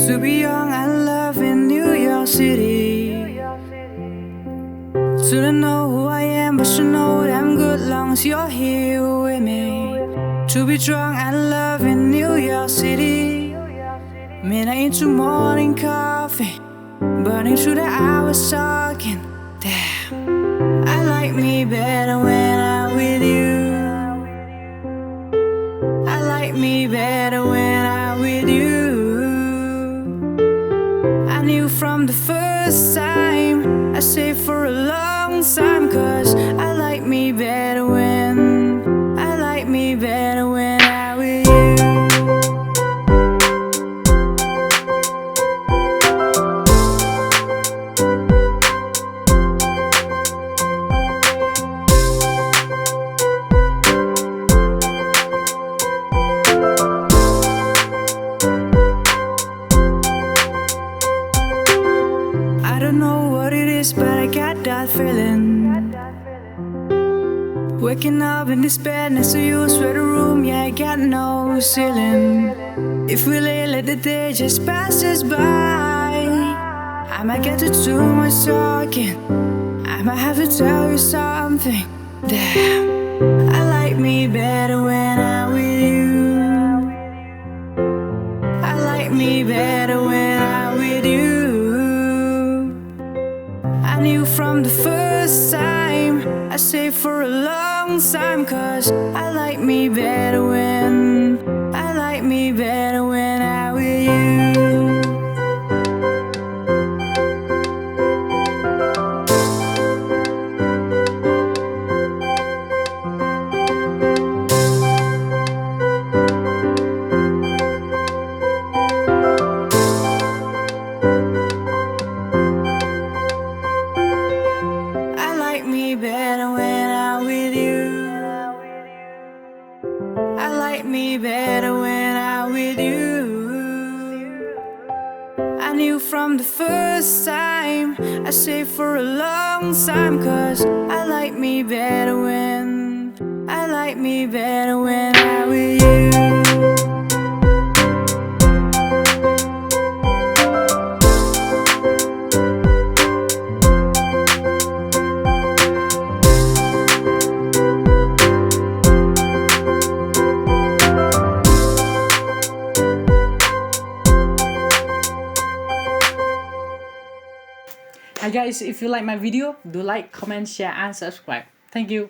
To be young and love in New York City. To not know who I am, but you know that I'm good long as you're here with me. To be drunk and love in New York City. Midnight into morning coffee, burning through the hours talking. Damn, I like me better when I'm with you. I like me better when I'm with you. I knew from the first time, I stayed for a long time, cause I like me better when I like me better when I'm with you. I don't know what it is, but I got that feeling. Waking up in this bed next to you, swear the room, yeah, I got no ceiling. If we let the day just pass us by, I might get to too much talking. I might have to tell you something. Damn, I like me better when I'm with you. I like me better when I'm with you. I knew from the first time, I stayed for a long time, cause I like me better when I like me better when I'm with you. I like me better when I'm with you. I like me better when I'm with you. I knew from the first time, I stayed for a long time, cause I like me better when I like me better when I'm with you. Hi guys, if you like my video, do like, comment, share and subscribe. Thank you.